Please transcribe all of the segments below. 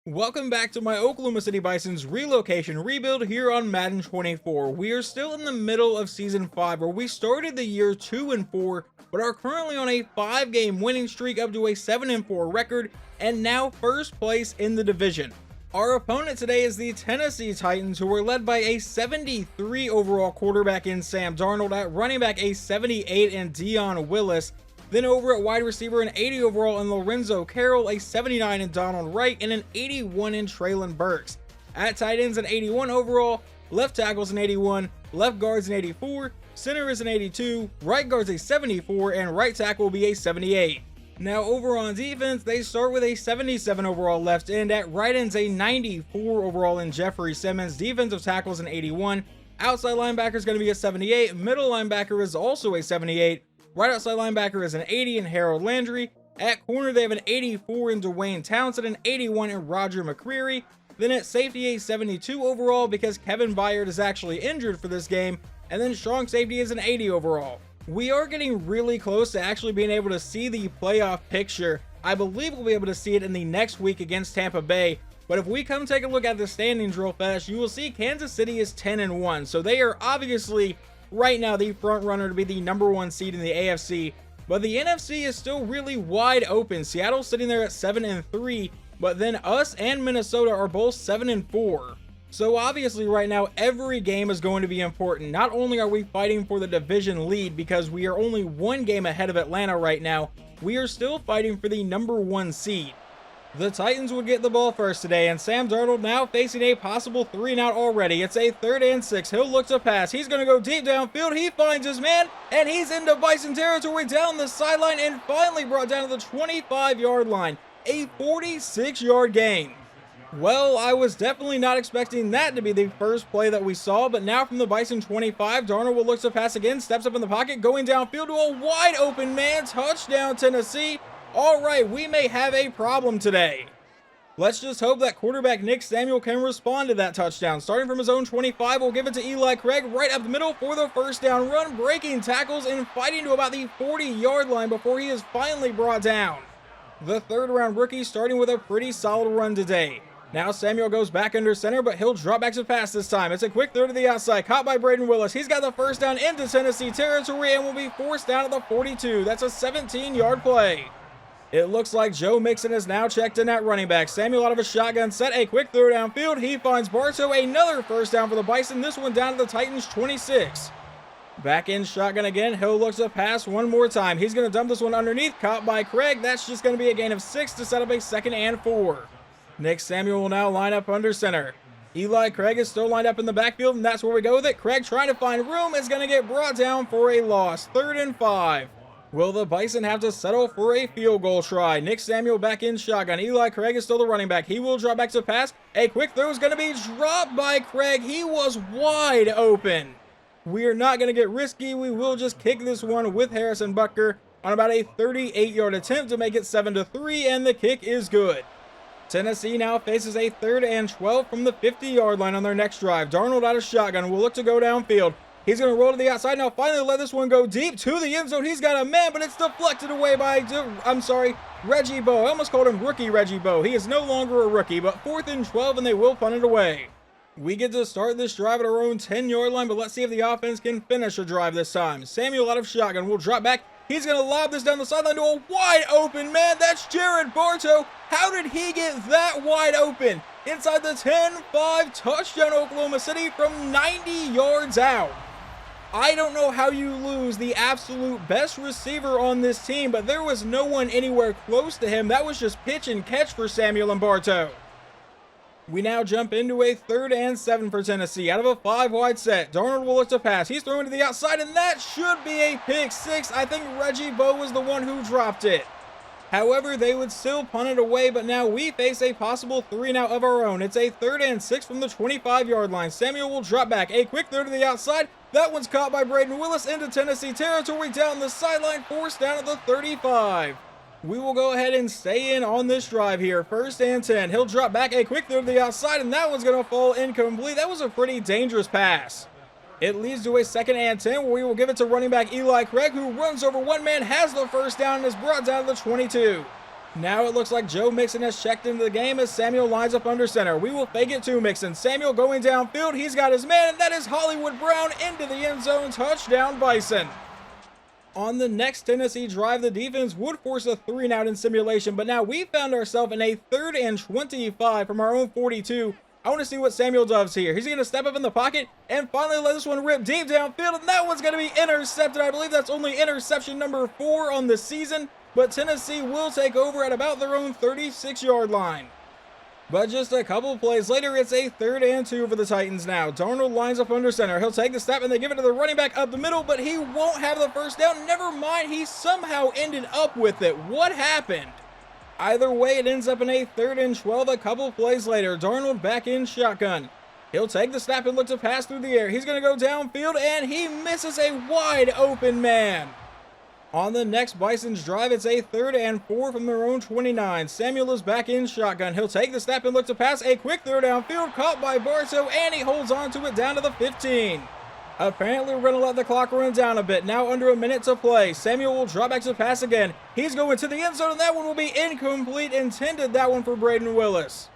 Welcome back to my Oklahoma City Bisons relocation rebuild here on Madden 24. We are still in the middle of Season 5 where we started the year 2-4, but are currently on a 5-game winning streak up to a 7-4 record and now first place in the division. Our opponent today is the Tennessee Titans, who are led by a 73 overall quarterback in Sam Darnold, at running back a 78 in Dion Willis. Then over at wide receiver, an 80 overall in Lorenzo Carroll, a 79 in Donald Wright, and an 81 in Traylon Burks. At tight ends, an 81 overall, left tackles an 81, left guards an 84, center is an 82, right guard's a 74, and right tackle will be a 78. Now over on defense, they start with a 77 overall left end. At right end's a 94 overall in Jeffrey Simmons, defensive tackles an 81, outside linebacker is going to be a 78, middle linebacker is also a 78, right outside linebacker is an 80 in Harold Landry. At corner, they have an 84 in Dwayne Townsend, an 81 in Roger McCreary. Then at safety, a 72 overall because Kevin Byard is actually injured for this game. And then strong safety is an 80 overall. We are getting really close to actually being able to see the playoff picture. I believe we'll be able to see it in the next week against Tampa Bay. But if we come take a look at the standings real fast, you will see Kansas City is 10-1. So they are obviously right now the front runner to be the #1 seed in the AFC, but the NFC is still really wide open. Seattle's sitting there at 7-3, but then us and Minnesota are both 7-4. So obviously right now every game is going to be important. Not only are we fighting for the division lead because we are only one game ahead of Atlanta right now, we are still fighting for the #1 seed. The Titans would get the ball first today, and Sam Darnold now facing a possible 3-and-out already. It's a 3rd and 6. He'll look to pass. He's going to go deep downfield. He finds his man, and he's into Bison territory down the sideline and finally brought down to the 25-yard line. A 46-yard gain. Well, I was definitely not expecting that to be the first play that we saw, but now from the Bison 25, Darnold will look to pass again, steps up in the pocket, going downfield to a wide open man. Touchdown, Tennessee. All right, we may have a problem today. Let's just hope that quarterback Nick Samuel can respond to that touchdown. Starting from his own 25, we'll give it to Eli Craig right up the middle for the first down run, breaking tackles and fighting to about the 40-yard line before he is finally brought down. The third-round rookie starting with a pretty solid run today. Now Samuel goes back under center, but he'll drop back to pass this time. It's a quick throw to the outside, caught by Braden Willis. He's got the first down into Tennessee territory and will be forced down at the 42. That's a 17-yard play. It looks like Joe Mixon is now checked in at running back. Samuel out of a shotgun set, a quick throw downfield. He finds Bartow, another first down for the Bison. This one down to the Titans 26. Back in shotgun again. He'll look to pass one more time. He's going to dump this one underneath, caught by Craig. That's just going to be a gain of 6 to set up a 2nd and 4. Nick Samuel will now line up under center. Eli Craig is still lined up in the backfield, and that's where we go with it. Craig trying to find room is going to get brought down for a loss. 3rd and 5. Will the Bison have to settle for a field goal try? Nick Samuel back in shotgun. Eli Craig is still the running back. He will drop back to pass. A quick throw is going to be dropped by Craig. He was wide open. We are not going to get risky. We will just kick this one with Harrison Butker on about a 38-yard attempt to make it 7-3, and the kick is good. Tennessee now faces a 3rd and 12 from the 50-yard line on their next drive. Darnold out of shotgun will look to go downfield. He's going to roll to the outside. Now finally let this one go deep to the end zone. He's got a man, but it's deflected away by, Reggie Bowe. I almost called him rookie Reggie Bowe. He is no longer a rookie, but 4th and 12, and they will punt it away. We get to start this drive at our own 10-yard line, but let's see if the offense can finish a drive this time. Samuel out of shotgun will drop back. He's going to lob this down the sideline to a wide open man. That's Jared Bartow. How did he get that wide open? Inside the 10-5, touchdown Oklahoma City from 90 yards out. I don't know how you lose the absolute best receiver on this team, but there was no one anywhere close to him. That was just pitch and catch for Samuel and Bartow. We now jump into a 3rd and 7 for Tennessee. Out of a 5-wide set, Darnold will look to pass. He's throwing to the outside, and that should be a pick 6. I think Reggie Bowe was the one who dropped it. However, they would still punt it away, but now we face a possible 3-and-out of our own. It's a 3rd and 6 from the 25-yard line. Samuel will drop back. A quick throw to the outside. That one's caught by Braden Willis into Tennessee territory down the sideline, forced down at the 35. We will go ahead and stay in on this drive here. 1st and 10. He'll drop back, a quick throw to the outside, and that one's going to fall incomplete. That was a pretty dangerous pass. It leads to a 2nd and 10, where we will give it to running back Eli Craig, who runs over one man, has the first down, and is brought down to the 22. Now it looks like Joe Mixon has checked into the game as Samuel lines up under center. We will fake it to Mixon. Samuel going downfield. He's got his man, and that is Hollywood Brown into the end zone. Touchdown, Bison. On the next Tennessee drive, the defense would force a 3-and-out in simulation, but now we found ourselves in a 3rd and 25 from our own 42. I want to see what Samuel does here. He's going to step up in the pocket and finally let this one rip deep downfield, and that one's going to be intercepted. I believe that's only interception number 4 on the season, but Tennessee will take over at about their own 36-yard line. But just a couple plays later, it's a 3rd and 2 for the Titans now. Darnold lines up under center. He'll take the snap and they give it to the running back up the middle, but he won't have the first down. Never mind, he somehow ended up with it. What happened? Either way, it ends up in a 3rd and 12 a couple plays later. Darnold back in shotgun. He'll take the snap and look to pass through the air. He's going to go downfield, and he misses a wide open man. On the next Bison's drive, it's a 3rd and 4 from their own 29. Samuel is back in shotgun. He'll take the snap and look to pass. A quick throw downfield, caught by Bartow, and he holds on to it down to the 15. Apparently, we're going to let the clock run down a bit. Now under a minute to play. Samuel will drop back to pass again. He's going to the end zone, and that one will be incomplete. Intended that one for Braden Willis.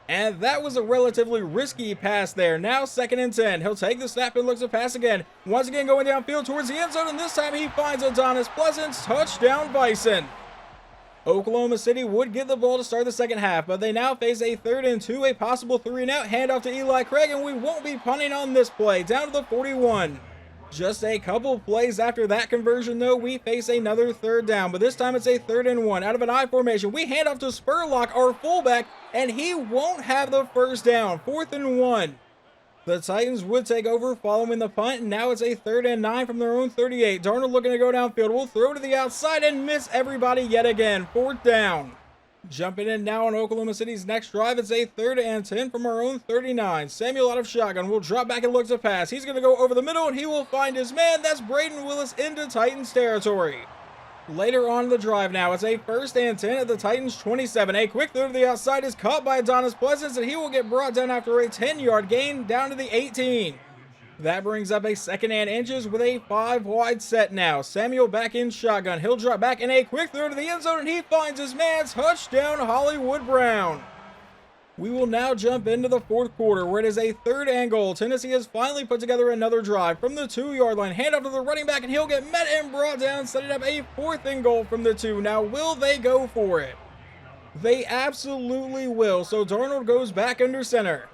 And that was a relatively risky pass there. Now 2nd and 10. He'll take the snap and looks to pass again. Once again going downfield towards the end zone, and this time he finds Adonis Pleasance. Touchdown, Bison. Oklahoma City would get the ball to start the second half, but they now face a 3rd and 2, a possible 3-and-out handoff to Eli Craig, and we won't be punting on this play. Down to the 41. Just a couple plays after that conversion, though, we face another 3rd down, but this time it's a 3rd and 1. Out of an I formation, we hand off to Spurlock, our fullback, and he won't have the first down. 4th and 1. The Titans would take over following the punt, and now it's a 3rd and 9 from their own 38. Darnold looking to go downfield. Will throw to the outside and miss everybody yet again. 4th down. Jumping in now on Oklahoma City's next drive, it's a 3rd and 10 from our own 39. Samuel out of shotgun will drop back and look to pass. He's going to go over the middle, and he will find his man. That's Braden Willis into Titans territory. Later on in the drive now, it's a 1st and 10 at the Titans 27. A quick throw to the outside is caught by Adonis Pleasance, and he will get brought down after a 10-yard gain down to the 18. That brings up a 2nd and inches with a 5-wide set now. Samuel back in shotgun. He'll drop back in a quick throw to the end zone, and he finds his man. Touchdown, Hollywood Brown. We will now jump into the 4th quarter, where it is a 3rd and goal. Tennessee has finally put together another drive from the 2-yard line. Hand off to the running back, and he'll get met and brought down, setting up a 4th and goal from the 2. Now, will they go for it? They absolutely will. So Darnold goes back under center.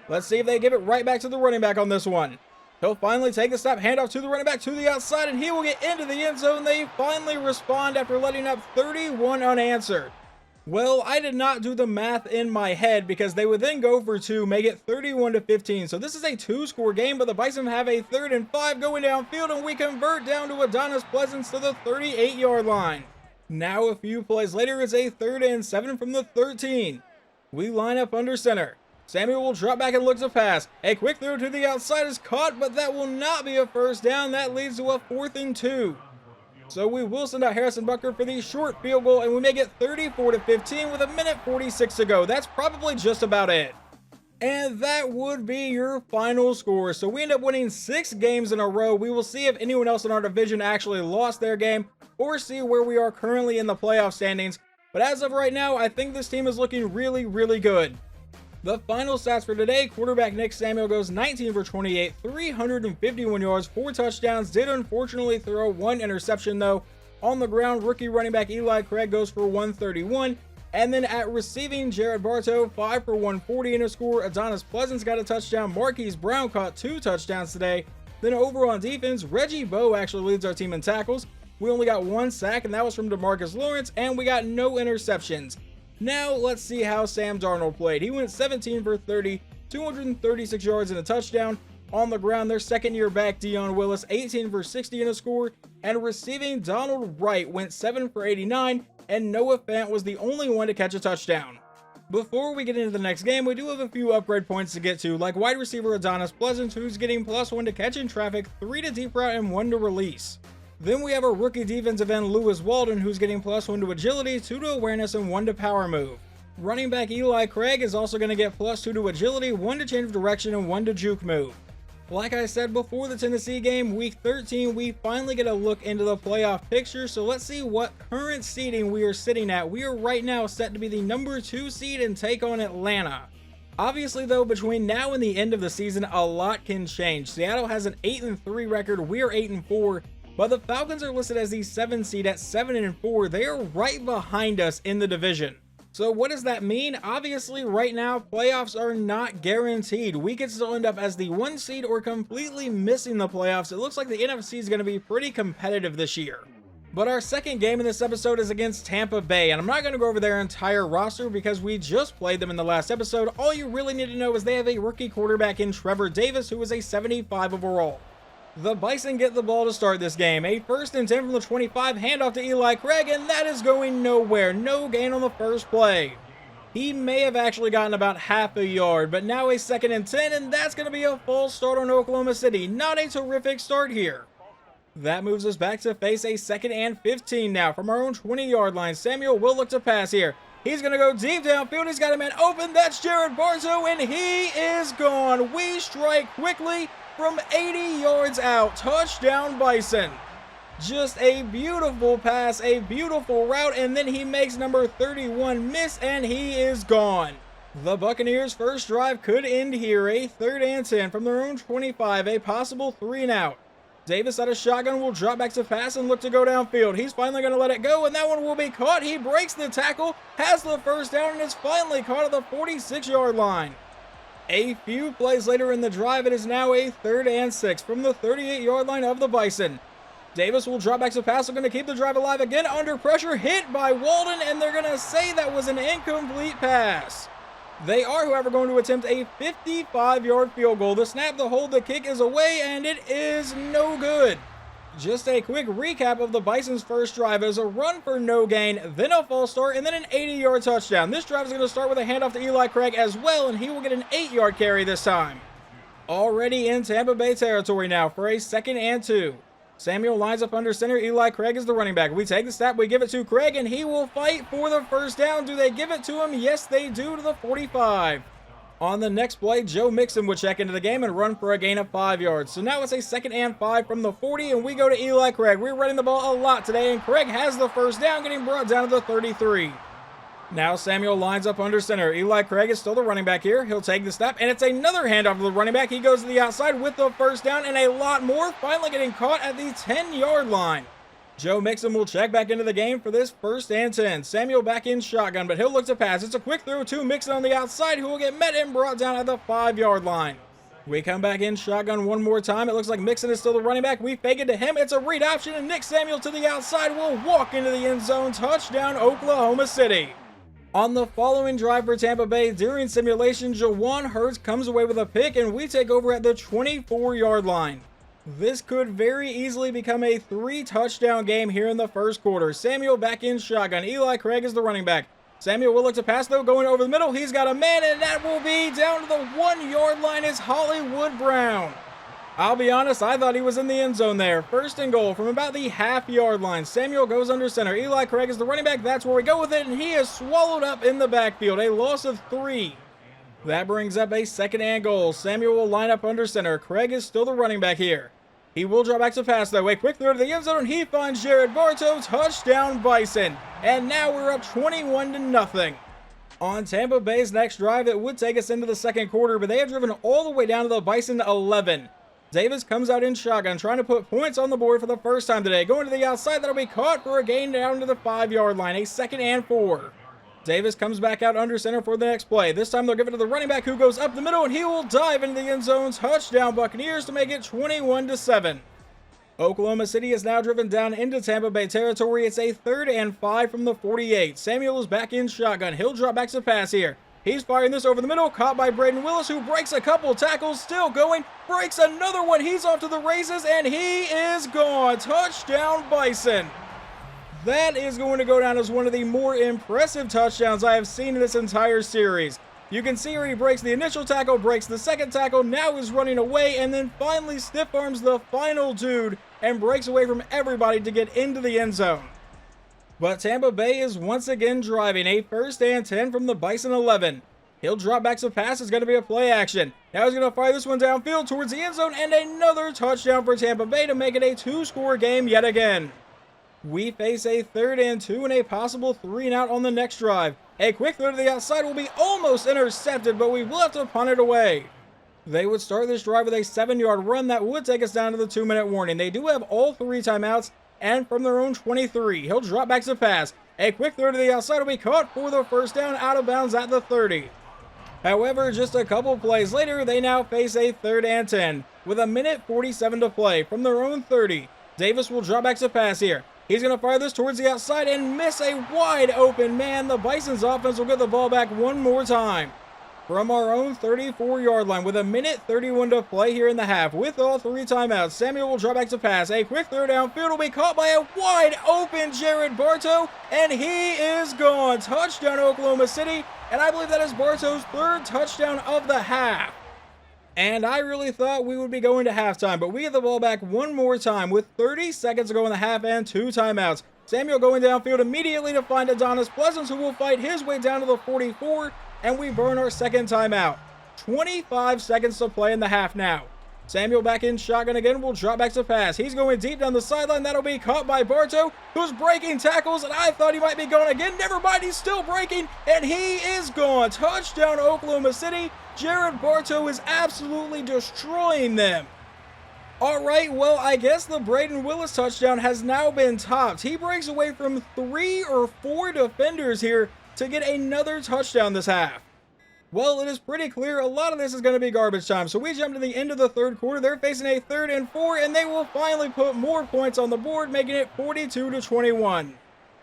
Let's see if they give it right back to the running back on this one. He'll finally take the snap, hand off to the running back to the outside, and he will get into the end zone. They finally respond after letting up 31 unanswered. Well, I did not do the math in my head because they would then go for 2, make it 31-15. So this is a 2-score game, but the Bison have a 3rd and 5 going downfield, and we convert down to Adonis Pleasance to the 38-yard line. Now a few plays later, it's a 3rd and 7 from the 13. We line up under center. Samuel will drop back and look to pass. A quick throw to the outside is caught, but that will not be a first down. That leads to a 4th and 2. So we will send out Harrison Bucker for the short field goal, and we make it 34-15 with a minute 46 to go. That's probably just about it. And that would be your final score. So we end up winning 6 games in a row. We will see if anyone else in our division actually lost their game or see where we are currently in the playoff standings. But as of right now, I think this team is looking really, really good. The final stats for today, quarterback Nick Samuel goes 19 for 28, 351 yards, 4 touchdowns, did unfortunately throw 1 interception though. On the ground, rookie running back Eli Craig goes for 131, and then at receiving, Jared Bartow 5 for 140 in a score. Adonis Pleasance got a touchdown, Marquise Brown caught 2 touchdowns today. Then over on defense, Reggie Bowe actually leads our team in tackles. We only got 1 sack, and that was from DeMarcus Lawrence, and we got no interceptions. Now, let's see how Sam Darnold played. He went 17 for 30, 236 yards and a touchdown. On the ground, their second-year back, Dion Willis, 18 for 60 in a score. And receiving, Donald Wright went 7 for 89, and Noah Fant was the only one to catch a touchdown. Before we get into the next game, we do have a few upgrade points to get to, like wide receiver Adonis Pleasance, who's getting +1 to catch in traffic, 3 to deep route, and 1 to release. Then we have our rookie defensive end Lewis Walden, who's getting +1 to agility, 2 to awareness, and 1 to power move. Running back Eli Craig is also going to get +2 to agility, 1 to change of direction, and 1 to juke move. Like I said before the Tennessee game, week 13, we finally get a look into the playoff picture. So let's see what current seeding we are sitting at. We are right now set to be the number 2 seed and take on Atlanta. Obviously though, between now and the end of the season, a lot can change. Seattle has an 8-3 record, we are 8-4, but the Falcons are listed as the 7 seed at 7-4. They are right behind us in the division. So what does that mean? Obviously right now, playoffs are not guaranteed. We could still end up as the 1 seed or completely missing the playoffs. It looks like the NFC is going to be pretty competitive this year. But our second game in this episode is against Tampa Bay, and I'm not going to go over their entire roster because we just played them in the last episode. All you really need to know is they have a rookie quarterback in Trevor Davis, who is a 75 overall. The Bison get the ball to start this game. A 1st and 10 from the 25, handoff to Eli Craig, and that is going nowhere. No gain on the first play. He may have actually gotten about half a yard, but now a 2nd and 10, and that's going to be a false start on Oklahoma City. Not a terrific start here. That moves us back to face a 2nd and 15 now from our own 20-yard line. Samuel will look to pass here. He's going to go deep downfield. He's got a man open. That's Jared Bartow, and he is gone. We strike quickly from 80 yards out. Touchdown Bison. Just a beautiful pass, a beautiful route, and then he makes number 31 miss, and he is gone. The Buccaneers' first drive could end here. A 3rd and 10 from their own 25, a possible 3 and out. Davis out of shotgun will drop back to pass and look to go downfield. He's finally going to let it go, and that one will be caught. He breaks the tackle, has the first down, and is finally caught at the 46-yard line. A few plays later in the drive, it is now a 3rd and 6 from the 38-yard line of the Bison. Davis will drop back to pass. They're going to keep the drive alive again. Under pressure, hit by Walden, and they're going to say that was an incomplete pass. They are, however, going to attempt a 55-yard field goal. The snap, the hold, the kick is away, and it is no good. Just a quick recap of the Bison's first drive. It was a run for no gain, then a false start, and then an 80-yard touchdown. This drive is going to start with a handoff to Eli Craig as well, and he will get an 8-yard carry this time. Already in Tampa Bay territory now for a 2nd and 2. Samuel lines up under center. Eli Craig is the running back. We take the snap, we give it to Craig, and he will fight for the first down. Do they give it to him? Yes, they do, to the 45. On the next play, Joe Mixon would check into the game and run for a gain of 5 yards. So now it's a 2nd and 5 from the 40, and we go to Eli Craig. We're running the ball a lot today, and Craig has the first down, getting brought down to the 33. Now Samuel lines up under center. Eli Craig is still the running back here. He'll take the snap, and it's another handoff to the running back. He goes to the outside with the first down and a lot more, finally getting caught at the 10-yard line. Joe Mixon will check back into the game for this 1st and 10. Samuel back in shotgun, but he'll look to pass. It's a quick throw to Mixon on the outside, who will get met and brought down at the 5-yard line. We come back in shotgun one more time. It looks like Mixon is still the running back. We fake it to him. It's a read option, and Nick Samuel to the outside will walk into the end zone. Touchdown, Oklahoma City. On the following drive for Tampa Bay, during simulation, Jawan Hurts comes away with a pick, and we take over at the 24-yard line. This could very easily become a 3-touchdown game here in the first quarter. Samuel back in shotgun. Eli Craig is the running back. Samuel will look to pass, though, going over the middle. He's got a man, and that will be down to the 1-yard line is Hollywood Brown. I'll be honest, I thought he was in the end zone there. 1st and goal from about the half-yard line. Samuel goes under center. Eli Craig is the running back. That's where we go with it, and he is swallowed up in the backfield. A loss of 3. That brings up a 2nd and goal. Samuel will line up under center. Craig is still the running back here. He will drop back to pass, though. A quick throw to the end zone, and he finds Jared Bartow. Touchdown, Bison. And now we're up 21-0. On Tampa Bay's next drive, it would take us into the 2nd quarter, but they have driven all the way down to the Bison 11. Davis comes out in shotgun, trying to put points on the board for the first time today. Going to the outside, that'll be caught for a gain down to the 5-yard line, a 2nd and 4. Davis comes back out under center for the next play. This time they'll give it to the running back, who goes up the middle, and he will dive into the end zone. Touchdown Buccaneers to make it 21-7. Oklahoma City is now driven down into Tampa Bay territory. It's a 3rd and 5 from the 48. Samuel is back in shotgun. He'll drop back to pass here. He's firing this over the middle, caught by Braden Willis, who breaks a couple tackles, still going, breaks another one. He's off to the races, and he is gone. Touchdown, Bison. That is going to go down as one of the more impressive touchdowns I have seen in this entire series. You can see where he breaks the initial tackle, breaks the second tackle, now is running away, and then finally stiff arms the final dude and breaks away from everybody to get into the end zone. But Tampa Bay is once again driving, a 1st and 10 from the Bison 11. He'll drop back to pass. It's going to be a play action. Now he's going to fire this one downfield towards the end zone, and another touchdown for Tampa Bay to make it a 2-score game yet again. We face a 3rd and 2 and a possible 3-and-out on the next drive. A quick throw to the outside will be almost intercepted, but we will have to punt it away. They would start this drive with a 7-yard run that would take us down to the 2-minute warning. They do have all 3 timeouts, and from their own 23, he'll drop back to pass. A quick throw to the outside will be caught for the first down out of bounds at the 30. However, just a couple plays later, they now face a 3rd and 10 with 1:47 to play from their own 30. Davis will drop back to pass here. He's going to fire this towards the outside and miss a wide open man. The Bisons offense will get the ball back one more time from our own 34-yard line with 1:31 to play here in the half. With all 3 timeouts, Samuel will drop back to pass. A quick throw downfield will be caught by a wide open Jared Bartow, and he is gone. Touchdown Oklahoma City, and I believe that is Bartow's 3rd touchdown of the half. And I really thought we would be going to halftime, but we get the ball back one more time with 30 seconds to go in the half and 2 timeouts. Samuel going downfield immediately to find Adonis Pleasance, who will fight his way down to the 44, and we burn our 2nd timeout. 25 seconds to play in the half now. Samuel back in shotgun again, will drop back to pass. He's going deep down the sideline. That'll be caught by Bartow, who's breaking tackles, and I thought he might be gone again. Never mind, he's still breaking, and he is gone. Touchdown Oklahoma City. Jared Bartow is absolutely destroying them. Alright, well, I guess the Braden Willis touchdown has now been topped. He breaks away from 3 or 4 defenders here to get another touchdown this half. Well, it is pretty clear a lot of this is going to be garbage time. So we jump to the end of the 3rd quarter. They're facing a 3rd and 4, and they will finally put more points on the board, making it 42-21.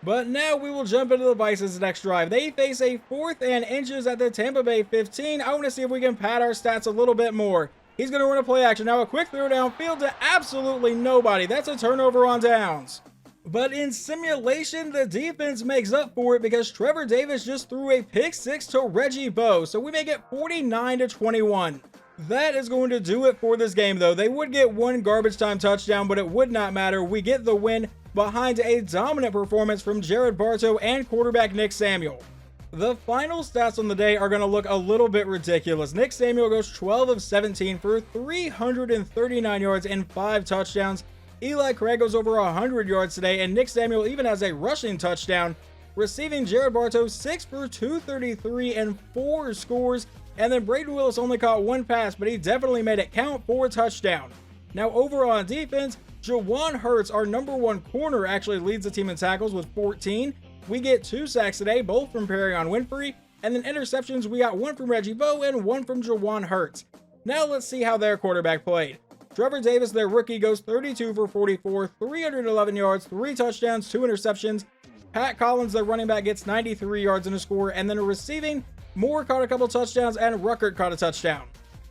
But now we will jump into the Bisons' next drive. They face a 4th and inches at the Tampa Bay 15. I want to see if we can pad our stats a little bit more. He's going to run a play action. Now a quick throw downfield to absolutely nobody. That's a turnover on downs. But in simulation, the defense makes up for it because Trevor Davis just threw a pick 6 to Reggie Bowe. So we make it 49-21. That is going to do it for this game, though. They would get 1 garbage time touchdown, but it would not matter. We get the win behind a dominant performance from Jared Bartow and quarterback Nick Samuel. The final stats on the day are going to look a little bit ridiculous. Nick Samuel goes 12 of 17 for 339 yards and 5 touchdowns. Eli Craig goes over 100 yards today, and Nick Samuel even has a rushing touchdown. Receiving, Jared Bartow 6 for 233 and 4 scores. And then Braden Willis only caught 1 pass, but he definitely made it count for a touchdown. Now over on defense, Juwan Hurts, our number 1 corner, actually leads the team in tackles with 14. We get 2 sacks today, both from Perrion Winfrey. And then interceptions, we got 1 from Reggie Bowe and 1 from Juwan Hurts. Now let's see how their quarterback played. Trevor Davis, their rookie, goes 32 for 44, 311 yards, 3 touchdowns, 2 interceptions. Pat Collins, their running back, gets 93 yards and a score. And then receiving, Moore caught a couple touchdowns and Ruckert caught a touchdown.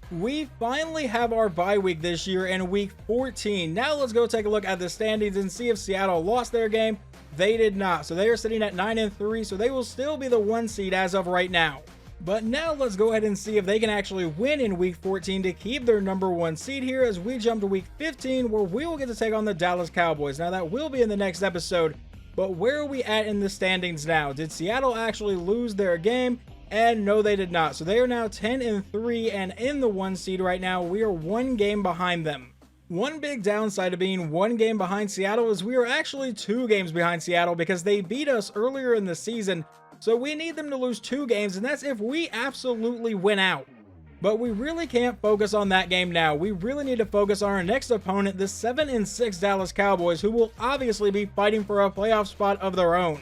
We finally have our bye week this year in week 14. Now let's go take a look at the standings and see if Seattle lost their game. They did not. So they are sitting at 9-3, so they will still be the 1 seed as of right now. But now let's go ahead and see if they can actually win in week 14 to keep their number 1 seed here as we jump to week 15, where we will get to take on the Dallas Cowboys. Now that will be in the next episode, but where are we at in the standings now? Did Seattle actually lose their game? And no, they did not. So they are now 10-3 and in the 1 seed right now. We are 1 game behind them. One big downside of being 1 game behind Seattle is we are actually 2 games behind Seattle because they beat us earlier in the season. So we need them to lose 2 games, and that's if we absolutely win out. But we really can't focus on that game now. We really need to focus on our next opponent, the 7-6 Dallas Cowboys, who will obviously be fighting for a playoff spot of their own.